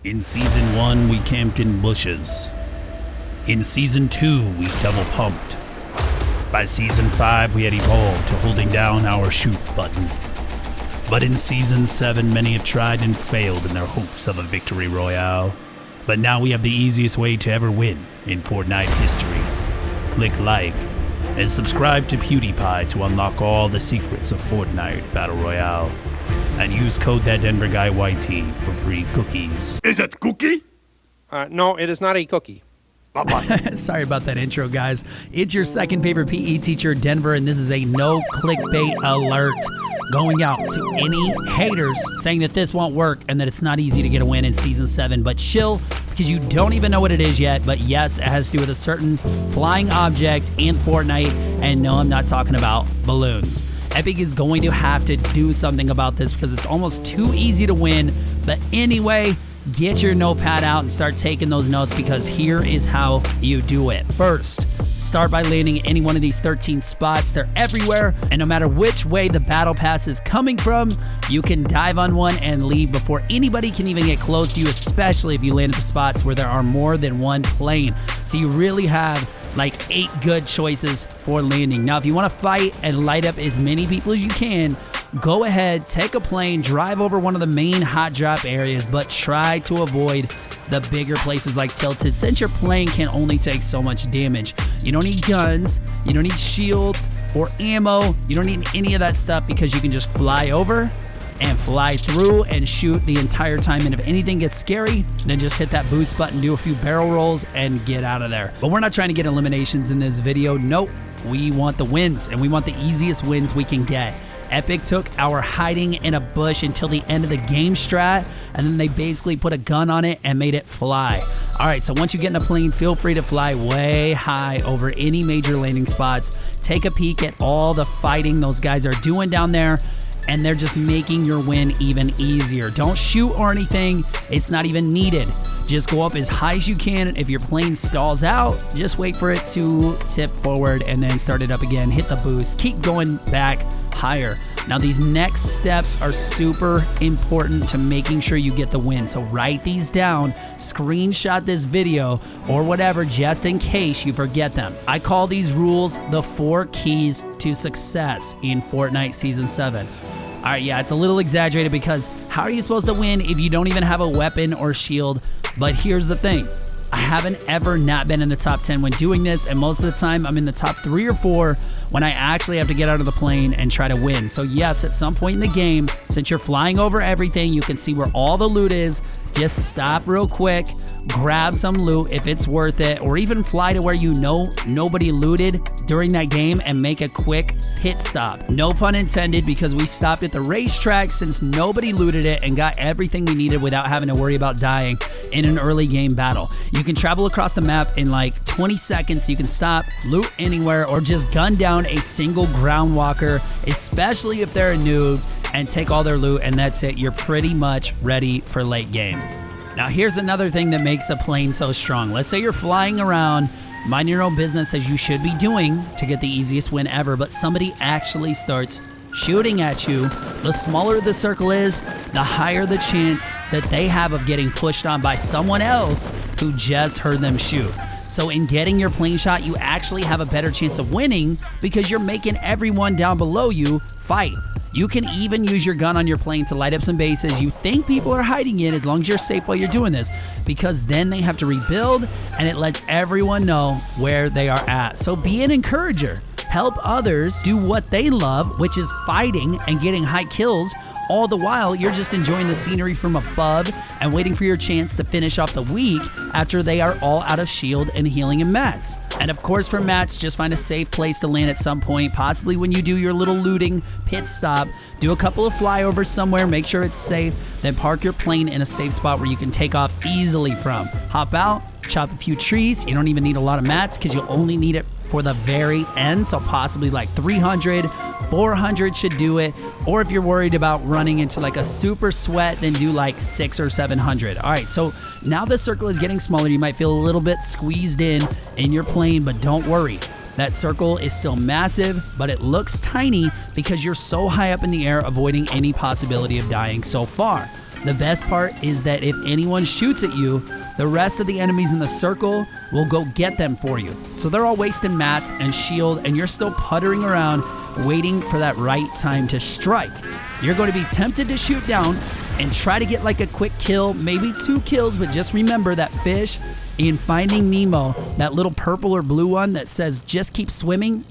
In Season 1, we camped in bushes. In Season 2, we double pumped. By Season 5, we had evolved to holding down our shoot button. But in Season 7, many have tried and failed in their hopes of a victory royale. But now we have the easiest way to ever win in Fortnite history. Click like and subscribe to PewDiePie to unlock all the secrets of Fortnite Battle Royale. And use code thatdenverguy for free cookies. Is it cookie? No, it is not a cookie. Sorry about that intro, guys. It's your second favorite PE teacher, Denver, and this is a no clickbait alert going out to any haters saying that this won't work and that it's not easy to get a win in Season 7. But chill, because you don't even know what it is yet. But yes, it has to do with a certain flying object in Fortnite. And no, I'm not talking about balloons. Epic is going to have to do something about this because it's almost too easy to win. But anyway, get your notepad out and start taking those notes, because here is how you do it. First, start by landing any one of these 13 spots. They're everywhere, and no matter which way the battle pass is coming from, you can dive on one and leave before anybody can even get close to you, especially if you land at the spots where there are more than one plane. So you really have like 8 good choices for landing. Now, if you want to fight and light up as many people as you can, go ahead, take a plane, drive over one of the main hot drop areas, but try to avoid the bigger places like Tilted, since your plane can only take so much damage. You don't need guns, you don't need shields or ammo, you don't need any of that stuff, because you can just fly over and fly through and shoot the entire time. And if anything gets scary, then just hit that boost button, do a few barrel rolls, and get out of there. But we're not trying to get eliminations in this video. Nope, we want the wins, and we want the easiest wins we can get. Epic took our hiding in a bush until the end of the game strat, and then they basically put a gun on it and made it fly. All right, so once you get in a plane, feel free to fly way high over any major landing spots. Take a peek at all the fighting those guys are doing down there, and they're just making your win even easier. Don't shoot or anything. It's not even needed. Just go up as high as you can. If your plane stalls out, just wait for it to tip forward and then start it up again. Hit the boost. Keep going back higher. Now, these next steps are super important to making sure you get the win. So write these down, screenshot this video or whatever, just in case you forget them. I call these rules the 4 keys to success in Fortnite Season 7. All right, yeah, it's a little exaggerated, because how are you supposed to win if you don't even have a weapon or shield? But here's the thing. I haven't ever not been in the top 10 when doing this, and most of the time I'm in the top 3 or 4 when I actually have to get out of the plane and try to win. So yes, at some point in the game, since you're flying over everything, you can see where all the loot is. Just stop real quick, grab some loot if it's worth it, or even fly to where you know nobody looted during that game and make a quick pit stop. No pun intended, because we stopped at the racetrack since nobody looted it and got everything we needed without having to worry about dying in an early game battle. You can travel across the map in like 20 seconds. You can stop, loot anywhere, or just gun down a single ground walker, especially if they're a noob, and take all their loot, and that's it. You're pretty much ready for late game. Now, here's another thing that makes the plane so strong. Let's say you're flying around, mind your own business as you should be doing to get the easiest win ever, but somebody actually starts shooting at you. The smaller the circle is, the higher the chance that they have of getting pushed on by someone else who just heard them shoot. So in getting your plane shot, you actually have a better chance of winning, because you're making everyone down below you fight. You can even use your gun on your plane to light up some bases you think people are hiding in, as long as you're safe while you're doing this, because then they have to rebuild, and it lets everyone know where they are at. So be an encourager. Help others do what they love, which is fighting and getting high kills. All the while, you're just enjoying the scenery from above and waiting for your chance to finish off the week after they are all out of shield and healing and mats. And of course, for mats, just find a safe place to land at some point, possibly when you do your little looting pit stop. Do a couple of flyovers somewhere, make sure it's safe, then park your plane in a safe spot where you can take off easily from. Hop out, chop a few trees. You don't even need a lot of mats, because you'll only need it for the very end, so possibly like 300, 400 should do it. Or if you're worried about running into like a super sweat, then do like 600 or 700. All right, so now the circle is getting smaller. You might feel a little bit squeezed in your plane, but don't worry. That circle is still massive, but it looks tiny because you're so high up in the air, avoiding any possibility of dying so far. The best part is that if anyone shoots at you, the rest of the enemies in the circle will go get them for you. So they're all wasting mats and shield, and you're still puttering around waiting for that right time to strike. You're going to be tempted to shoot down and try to get like a quick kill, maybe 2 kills, but just remember that fish in Finding Nemo, that little purple or blue one that says just keep swimming,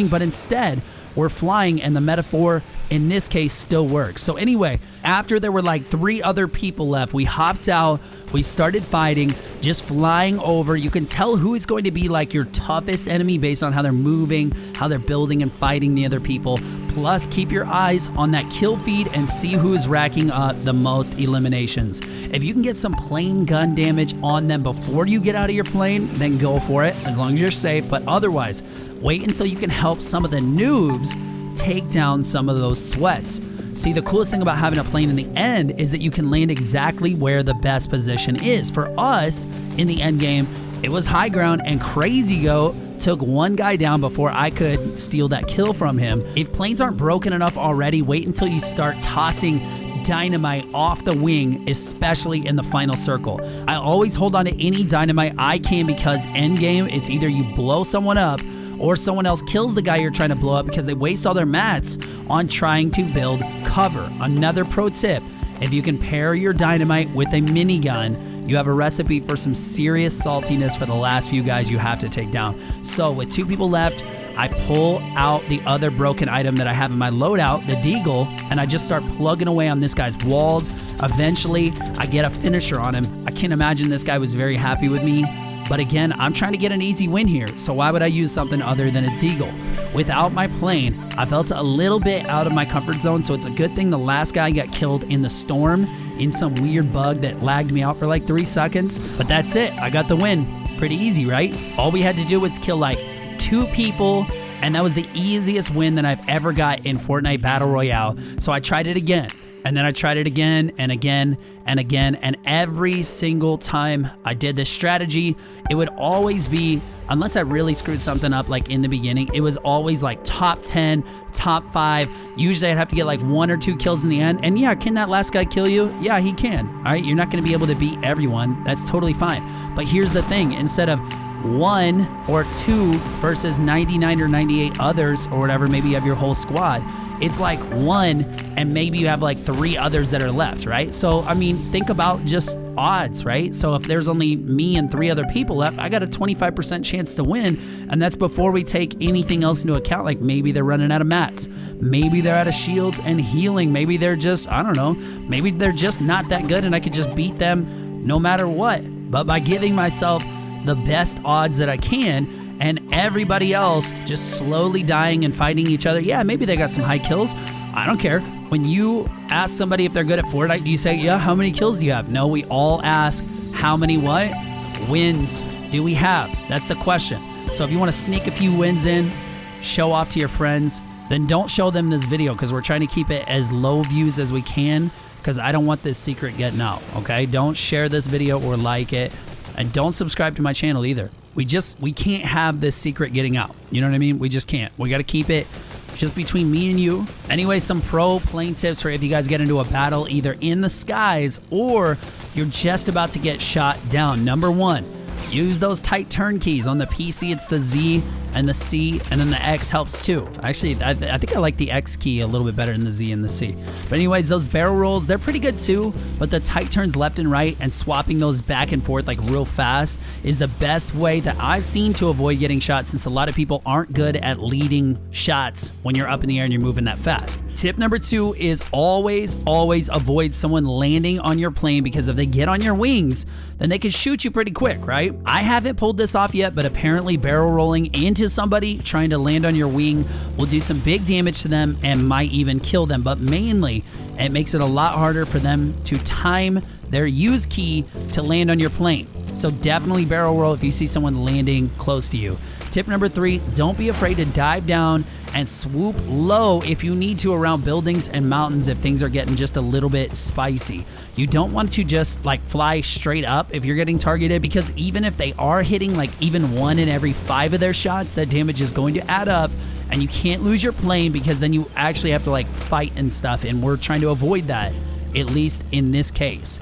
but instead we're flying, and the metaphor in this case still works. So anyway, after there were like 3 other people left, we hopped out, we started fighting, just flying over. You can tell who is going to be like your toughest enemy based on how they're moving, how they're building and fighting the other people. Plus, keep your eyes on that kill feed and see who is racking up the most eliminations. If you can get some plane gun damage on them before you get out of your plane, then go for it, as long as you're safe. But otherwise, wait until you can help some of the noobs take down some of those sweats. See, the coolest thing about having a plane in the end is that you can land exactly where the best position is. For us, in the end game, it was high ground, and Crazy Goat took one guy down before I could steal that kill from him. If planes aren't broken enough already, wait until you start tossing dynamite off the wing, especially in the final circle. I always hold on to any dynamite I can, because end game, it's either you blow someone up or someone else kills the guy you're trying to blow up because they waste all their mats on trying to build cover. Another pro tip, if you can pair your dynamite with a minigun, you have a recipe for some serious saltiness for the last few guys you have to take down. So with 2 people left, I pull out the other broken item that I have in my loadout, the deagle, and I just start plugging away on this guy's walls. Eventually, I get a finisher on him. I can't imagine this guy was very happy with me. But again, I'm trying to get an easy win here, so why would I use something other than a deagle? Without my plane, I felt a little bit out of my comfort zone, so it's a good thing the last guy got killed in the storm in some weird bug that lagged me out for like 3 seconds. But that's it, I got the win. Pretty easy, right? All we had to do was kill like 2 people, and that was the easiest win that I've ever got in Fortnite Battle Royale. So I tried it again. And then I tried it again and again and again, and every single time I did this strategy, it would always be, unless I really screwed something up like in the beginning, it was always like top 10, top 5. Usually I'd have to get like 1 or 2 kills in the end. And yeah, can that last guy kill you? Yeah, he can. All right, you're not going to be able to beat everyone. That's totally fine. But here's the thing, instead of 1 or 2 versus 99 or 98 others or whatever, maybe you have your whole squad, it's like 1 and maybe you have like 3 others that are left, right? So, I mean, think about just odds, right? So if there's only me and 3 other people left, I got a 25% chance to win, and that's before we take anything else into account, like maybe they're running out of mats, maybe they're out of shields and healing, maybe they're just, I don't know, maybe they're just not that good and I could just beat them no matter what. But by giving myself the best odds that I can, and everybody else just slowly dying and fighting each other. Yeah, maybe they got some high kills. I don't care. When you ask somebody if they're good at Fortnite, do you say, yeah, how many kills do you have? No, we all ask, how many what? Wins do we have? That's the question. So if you want to sneak a few wins in, show off to your friends, then don't show them this video, because we're trying to keep it as low views as we can, because I don't want this secret getting out, okay? Don't share this video or like it, and don't subscribe to my channel either. We can't have this secret getting out. You know what I mean? We just can't. We got to keep it just between me and you. Anyway, some pro plane tips for if you guys get into a battle either in the skies or you're just about to get shot down. Number 1, use those tight turn keys. On the PC, it's the Z and the C, and then the X helps too. Actually, I think I like the X key a little bit better than the Z and the C. But anyways, those barrel rolls, they're pretty good too, but the tight turns left and right and swapping those back and forth like real fast is the best way that I've seen to avoid getting shot, since a lot of people aren't good at leading shots when you're up in the air and you're moving that fast. Tip number 2 is always avoid someone landing on your plane, because if they get on your wings, then they can shoot you pretty quick, right? I haven't pulled this off yet, but apparently barrel rolling into somebody trying to land on your wing will do some big damage to them and might even kill them. But mainly, it makes it a lot harder for them to time their use key to land on your plane. So definitely barrel roll if you see someone landing close to you. Tip number 3, don't be afraid to dive down and swoop low if you need to around buildings and mountains if things are getting just a little bit spicy. You don't want to just like fly straight up if you're getting targeted, because even if they are hitting like even 1 in every 5 of their shots, that damage is going to add up, and you can't lose your plane, because then you actually have to like fight and stuff, and we're trying to avoid that at least in this case.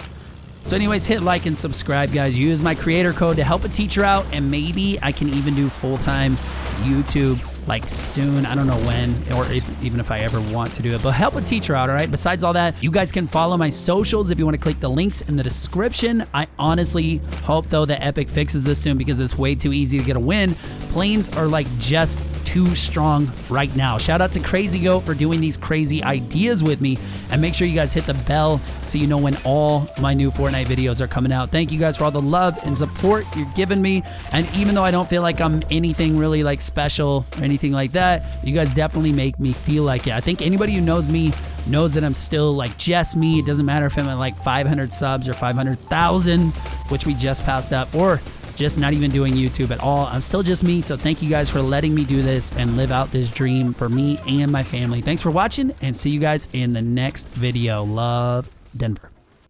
So anyways, hit like and subscribe, guys. Use my creator code to help a teacher out, and maybe I can even do full-time YouTube like soon. I don't know when, or even if I ever want to do it, but help a teacher out, all right? Besides all that, you guys can follow my socials if you want to click the links in the description. I honestly hope, though, that Epic fixes this soon because it's way too easy to get a win. Planes are like just too strong right now. Shout out to Crazy Goat for doing these crazy ideas with me, and make sure you guys hit the bell so you know when all my new Fortnite videos are coming out. Thank you guys for all the love and support you're giving me, and even though I don't feel like I'm anything really like special or anything like that, you guys definitely make me feel like it. I think anybody who knows me knows that I'm still like just me. It doesn't matter if I'm at like 500 subs or 500,000, which we just passed up, or just not even doing YouTube at all. I'm still just me. So thank you guys for letting me do this and live out this dream for me and my family. Thanks for watching, and see you guys in the next video. Love, Denver.